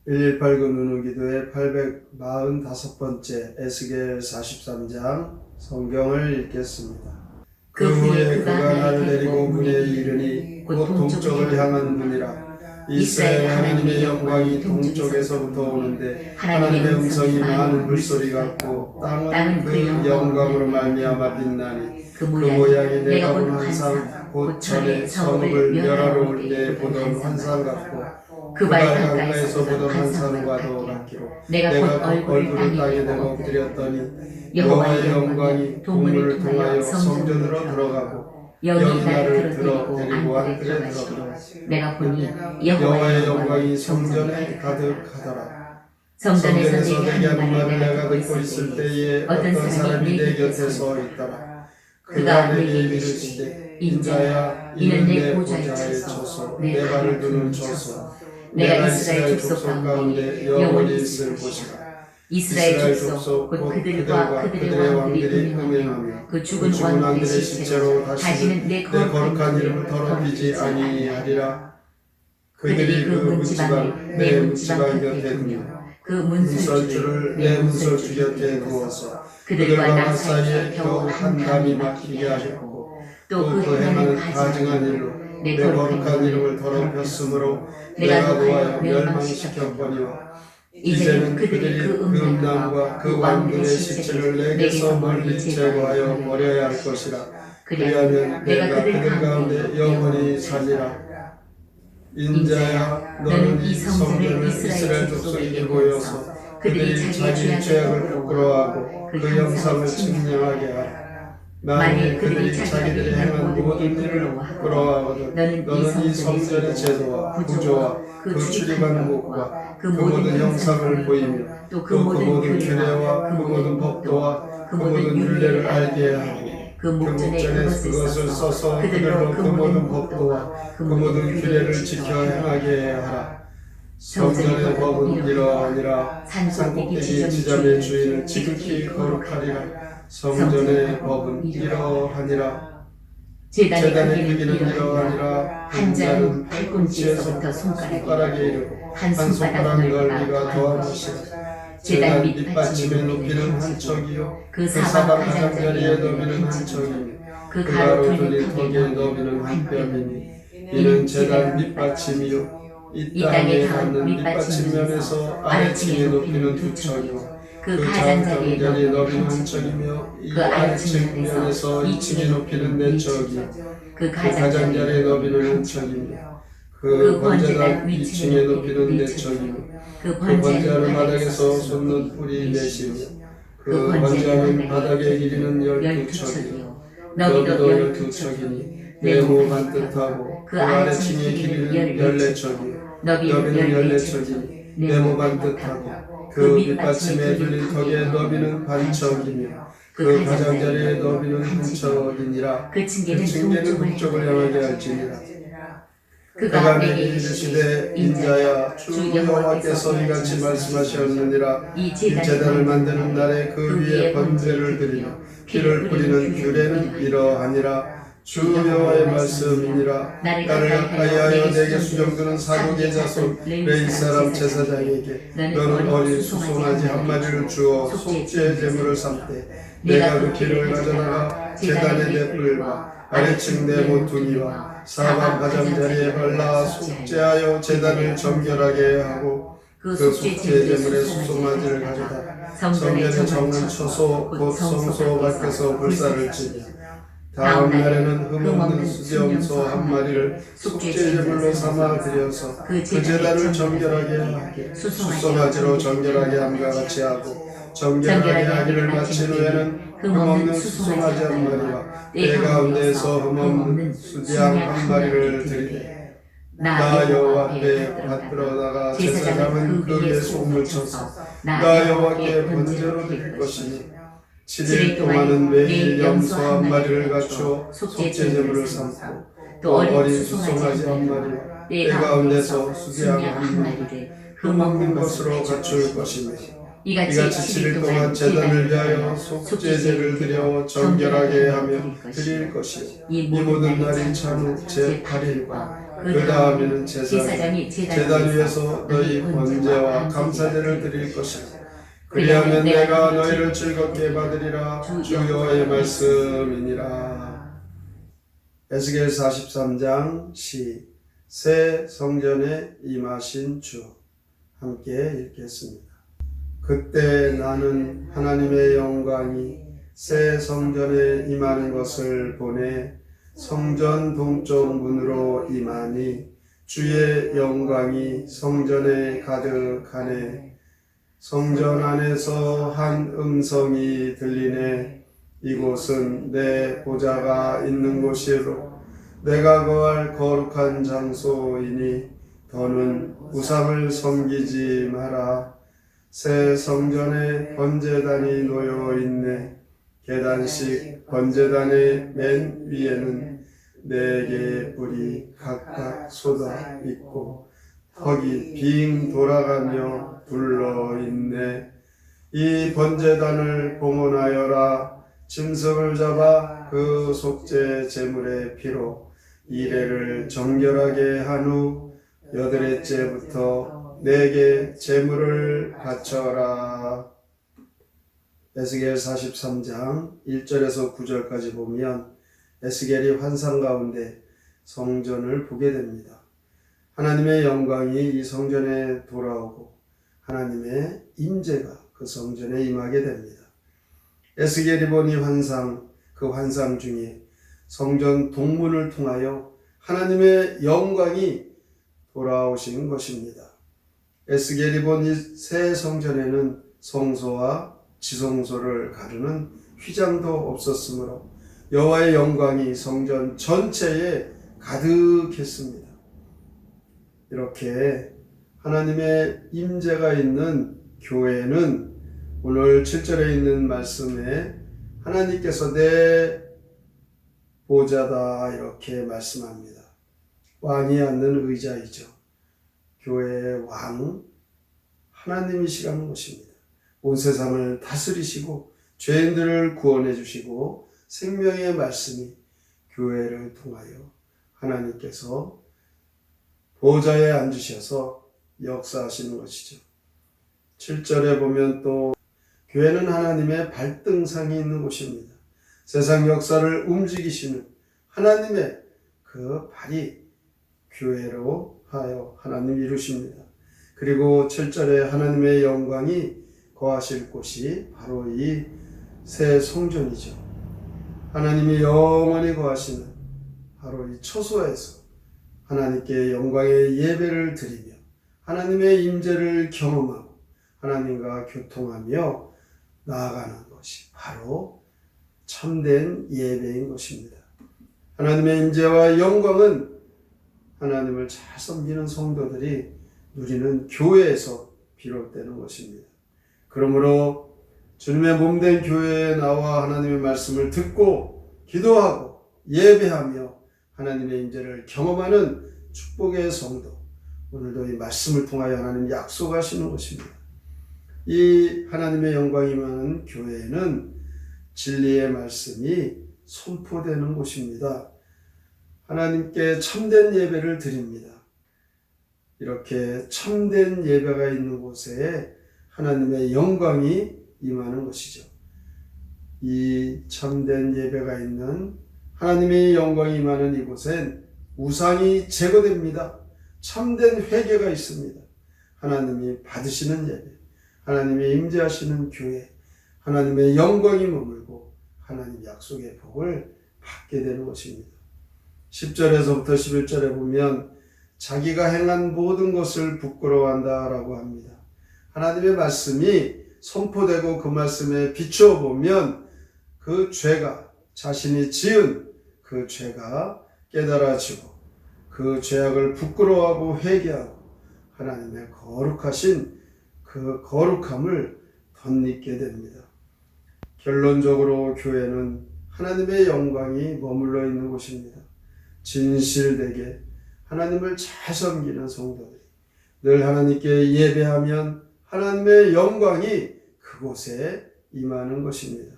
118구 누누기도의 845번째 에스겔 43장 성경을 읽겠습니다. 그 후에 그가 나를 데리고 문에 이르니 곧 동쪽을 향한 문이라. 이스라엘 하나님의 영광이 동쪽에서부터 오는데 하나님의 음성이 많은 물소리 같고 땅은 그 영광으로 말미암아 빛나니 그 모양이 내가 본 환상 곧 전에 성읍을 멸하러 올 때 보던 환상 같고 그 발 가까이서 보던 환상과도 같기로 내가 곧 얼굴을 땅에 대고 엎드렸더니 여호와의 영광이 동문을 통하여 성전으로 들어가고 여기 나를 데리고 안뜰에 들어가고 내가 보니 여호와의 영광이 성전에 가득하더라. 성전에서 내게 하는 말을 내가 듣고 있을 있을 때에 어떤 사람이 내 곁에 서 있더라. 그가 내게 내게 이르시되 인자야 이는 내 보좌에 서서 내 발을 두는 조소 내가 이스라엘 족속 가운데 영원히 있을 곳이라. 이스라엘 족속 곧 그들과 그들의 왕들이 흥행하며 그 죽은 왕들의 시체로 다시는 내 거룩한 이름을 더럽히지 아니하리라. 그들이 그 문지방을 내 문지방 곁에 두며 그 문설주를 내 문설주 곁에 두어서 그들과 나 사이에 겨우 한 담이 막히게 하셨고 또 그 해만은 가증한 일로 내 거룩한 이름을 더럽혔으므로 내가 노하여 멸망시켰거니와 이제는 그들이 그 음란과 그 왕들의 시체를 내게서 멀리 제거하여 버려야 할 것이라. 그리하면 내가 그들 가운데 영원히 살리라. 인자야 너는 이 성전을 이스라엘 족속에게 보여서 그들이 자기의 죄악을 부끄러워하고 그 형상을 측량하게 하라. 만일 그들이 자기들이 행한 모든 일을 부끄러워하거든 너는 이 성전의 제도와 구조와 그 출입하는 곳과 그 모든 형상을 보이며 또 그 모든 규례와 그 모든 법도와 그 모든 율례를 알게 하고 그 목전에 그것을 써서 그들로 그 모든 법도와 그 모든 규례를 지켜 행하게 하라. 성전의 법은 이러하니라. 산꼭대기 지점의 주인은 지극히 거룩하리라. 성전의 법은 이러하니라. 제단의 크기는 이러하니라. 한 자는 팔꿈치에서부터 손가락에 이르고 한 손가락 넓이가 더한 것이라. 제단 밑받침의 높이는 한 척이요 그 사방 가장자리의 너비는 한 척이며 그 가로 둘린 턱의 너비는 한 뼘이니 이는 제단 밑받침이요 이 땅에 닿는 밑받침면에서 아래층의 높이는 두 척이요 그 가장자리의 너비는 한 척이며 이 아래층면에서 이 층의 높이는 네 척이요 그 가장자리의 너비는 한 척이며 그 번제단 위층의 높이는 네 척이며 그 번제하는 바닥에서 솟는 뿔이 넷이며 그 번제하는 바닥의 길이는 12척이요 너비도 12척이니 네모 반듯하고 그 아래층의 길이는 14척이요 너비는 14척이니 네모 반듯하고 그 밑받침에 둘린 턱의 너비는 반척이며 그 가장자리의 너비는 한 척이니라. 그 층계는 북쪽을 향하게 할지니라. 그가 내게 이르시되 인자야 주 여호와께서 이같이 말씀하셨느니라. 이 제단을 만드는 날에 그 위에 번제를 드리며 피를 뿌리는 규례는 이러하니라. 주 여호와의 말씀이니라. 나를 가까이하여 내게 수정드는 사독의 자손 레위 사람 제사장에게 너는 어린 수송아지 한 마리를 주어 속죄 제물을 삼되 내가 그 피를 가져다가 제단의 넷불과 아래층 내 모퉁이와 사방 가장자리에 발라 속죄하여 제단을 정결하게 하고 그 속죄 제물의 수송아지를 가져다가 성전의 정한 처소 곧 성소 밖에서 불사를 치며 다음 날에는 흠없는 수염소 한 마리를 속죄 제물로 삼아 드려서 그 제단을 정결하게 하게 수송아지로 정결하게 함과 같이 하고 정결하게 하기를 마친 후에는 흠없는 수송아지 한 마리와 때 가운데에서 흠없는 수양 한 마리를 드리되 나 여호와 앞에 받들어다가 제사장은 그 위에 소금을 쳐서 나 여호와께 번제로 드릴 것이니 7일 동안은 매일 염소 한 마리를 갖추어 속죄 제물을 삼고 또 어린 수송아지 한 마리와 때 가운데서 수양 한 마리를 흠없는 것으로 갖출 것이며 이같이 7일 동안 제단을 위하여 속죄제를 드려 정결하게 하며 드릴 것이요 이 모든 날이 참 제 8일과 그 다음에는 제사장이 제단 위에서 너희 번제와 감사제를 드릴 것이라. 그리하면 내가 너희를 즐겁게 받으리라. 주 여호와의 말씀이니라. 에스겔 43장 시 새 성전에 임하신 주, 함께 읽겠습니다. 그때 나는 하나님의 영광이 새 성전에 임하는 것을 보내 성전 동쪽 문으로 임하니 주의 영광이 성전에 가득하네. 성전 안에서 한 음성이 들리네. 이곳은 내 보좌가 있는 곳이로 내가 거할 거룩한 장소이니 더는 우상을 섬기지 마라. 새 성전에 번제단이 놓여 있네. 계단식 번제단의 맨 위에는 4개의 뿔이 각각 쏟아 있고 턱이 빙 돌아가며 둘러 있네. 이 번제단을 봉헌하여라. 짐승을 잡아 그 속죄 제물의 피로 이레를 정결하게 한 후 8회째부터 내게 제물을 바쳐라. 에스겔 43장 1절에서 9절까지 보면 에스겔이 환상 가운데 성전을 보게 됩니다. 하나님의 영광이 이 성전에 돌아오고 하나님의 임재가 그 성전에 임하게 됩니다. 에스겔이 본 이 환상, 그 환상 중에 성전 동문을 통하여 하나님의 영광이 돌아오신 것입니다. 에스겔이 본 이 새 성전에는 성소와 지성소를 가르는 휘장도 없었으므로 여호와의 영광이 성전 전체에 가득했습니다. 이렇게 하나님의 임재가 있는 교회는 오늘 7절에 있는 말씀에 하나님께서 내 보좌다 이렇게 말씀합니다. 왕이 앉는 의자이죠. 교회의 왕 하나님이시라는 것입니다. 온 세상을 다스리시고 죄인들을 구원해 주시고 생명의 말씀이 교회를 통하여 하나님께서 보좌에 앉으셔서 역사하시는 것이죠. 7절에 보면 또 교회는 하나님의 발등상이 있는 곳입니다. 세상 역사를 움직이시는 하나님의 그 발이 교회로 하여 하나님 이루십니다. 그리고 7절에 하나님의 영광이 거하실 곳이 바로 이 새 성전이죠. 하나님이 영원히 거하시는 바로 이 처소에서 하나님께 영광의 예배를 드리며 하나님의 임재를 경험하고 하나님과 교통하며 나아가는 것이 바로 참된 예배인 것입니다. 하나님의 임재와 영광은 하나님을 잘 섬기는 성도들이 누리는 교회에서 비롯되는 것입니다. 그러므로 주님의 몸된 교회에 나와 하나님의 말씀을 듣고 기도하고 예배하며 하나님의 임재를 경험하는 축복의 성도, 오늘도 이 말씀을 통하여 하나님 약속하시는 것입니다. 이 하나님의 영광이 임하는 교회에는 진리의 말씀이 선포되는 곳입니다. 하나님께 참된 예배를 드립니다. 이렇게 참된 예배가 있는 곳에 하나님의 영광이 임하는 것이죠. 이 참된 예배가 있는 하나님의 영광이 임하는 이곳엔 우상이 제거됩니다. 참된 회개가 있습니다. 하나님이 받으시는 예배, 하나님의 임재하시는 교회, 하나님의 영광이 머물고 하나님 약속의 복을 받게 되는 것입니다. 10절에서부터 11절에 보면 자기가 행한 모든 것을 부끄러워한다라고 합니다. 하나님의 말씀이 선포되고 그 말씀에 비추어 보면 그 죄가, 자신이 지은 그 죄가 깨달아지고 그 죄악을 부끄러워하고 회개하고 하나님의 거룩하신 그 거룩함을 덧입게 됩니다. 결론적으로 교회는 하나님의 영광이 머물러 있는 곳입니다. 진실되게 하나님을 잘 섬기는 성도들이 늘 하나님께 예배하면 하나님의 영광이 그곳에 임하는 것입니다.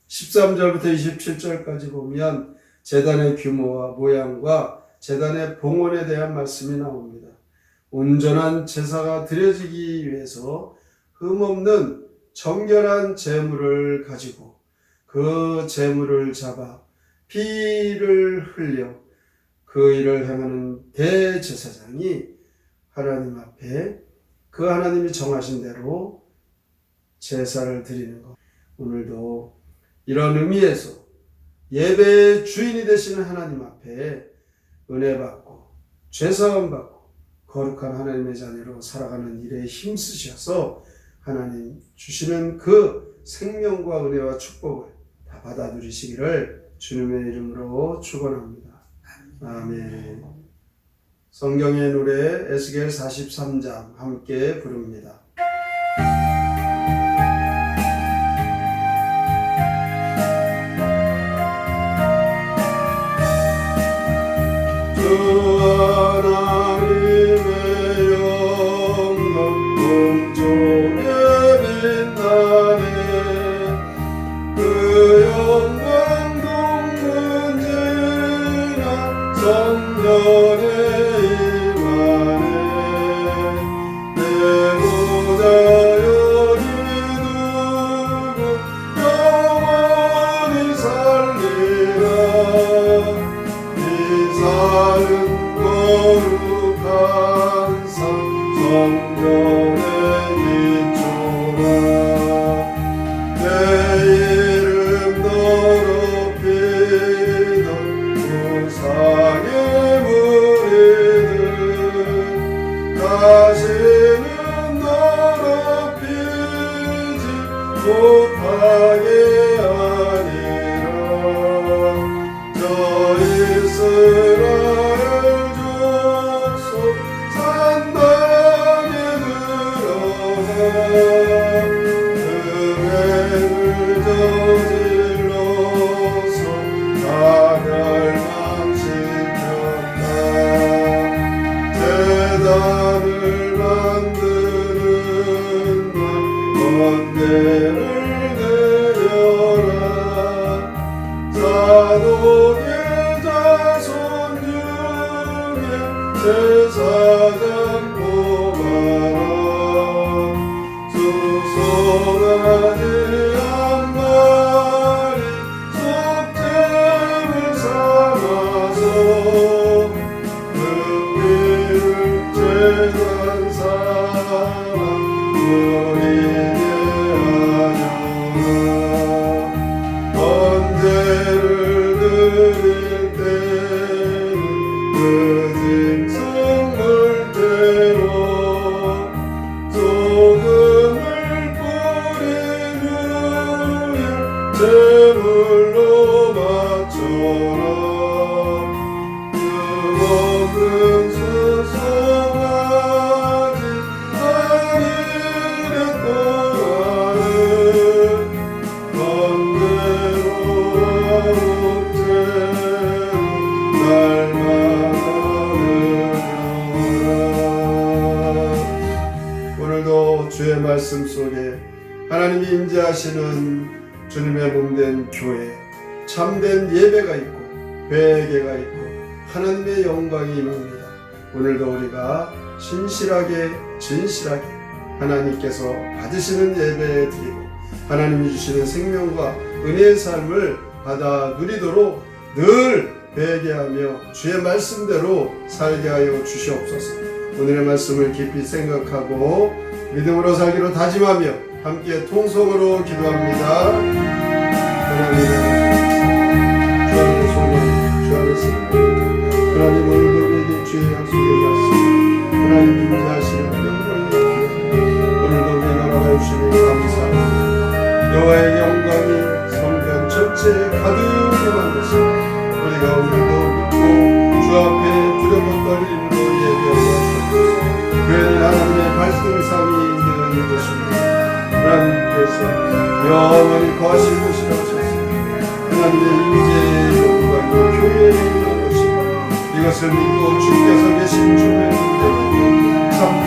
13절부터 27절까지 보면 제단의 규모와 모양과 제단의 봉헌에 대한 말씀이 나옵니다. 온전한 제사가 드려지기 위해서 흠없는 정결한 제물을 가지고 그 제물을 잡아 피를 흘려 그 일을 행하는 대제사장이 하나님 앞에 그 하나님이 정하신 대로 제사를 드리는 것. 오늘도 이런 의미에서 예배의 주인이 되시는 하나님 앞에 은혜 받고 죄사함 받고 거룩한 하나님의 자녀로 살아가는 일에 힘쓰셔서 하나님 주시는 그 생명과 은혜와 축복을 다 받아 누리시기를 주님의 이름으로 축원합니다. 아멘. 성경의 노래 에스겔 43장 함께 부릅니다. 주 하나님의 영광 공중에 빛나네 그 영광 동문지나 성전에 임하네 내 보좌 여기 두고 영원히 살리라 사는 거룩한 산 성전에 비추라 내 이름 더럽히던 우상의 무리들 다시는 더럽히지 못하게 하리라 저 이스라엘 족속 산당에 들어가 음행을 저질러서 다 멸망시켰다 제단을 만드는 날 번제를 드려라 사독의 자손 중에 제사장 뽑아라 수송아지 한 마리 속죄물 삼아서 그 피를 제단 삼아 우리에게 하여라 번제를 드릴 때는 그 짐승물대로 소금을 뿌린 후에 제물로 바쳐라 흠없는 수송아지 한 1년 동안은 번제로 오늘도 주의 말씀 속에 하나님이 임재하시는 주님의 몸된 교회 참된 예배가 있고 회개가 있고 하나님의 영광이 임합니다. 오늘도 우리가 진실하게 하나님께서 받으시는 예배 드리고 하나님이 주시는 생명과 은혜의 삶을 받아 누리도록 늘 회개하며 주의 말씀대로 살게 하여 주시옵소서. 오늘의 말씀을 깊이 생각하고 믿음으로 살기로 다짐하며 함께 통성으로 기도합니다. 하나님 주 안에 소망, 주 안에 생명 하나님 오늘도 우리에게 주의 약속의 말씀 하나님 임재하시는 영광의 기도 오늘도 우리 나라가 주시니 감사합니다. 여호와의 영광이 성전 전체에 가득 임한 것을 우리가 오늘도 믿고 주 앞에 두렵고 떨림으로 예배하고 교회는 하나님의 발등상이 되는 것입니다. 하나님께서 영원히 거하실 것이라고 하셨습니다. 하나님의 임재의 영광이 교회에 임한 것입니다. 이것을 믿고 주께서 계신 주의 임재로 참된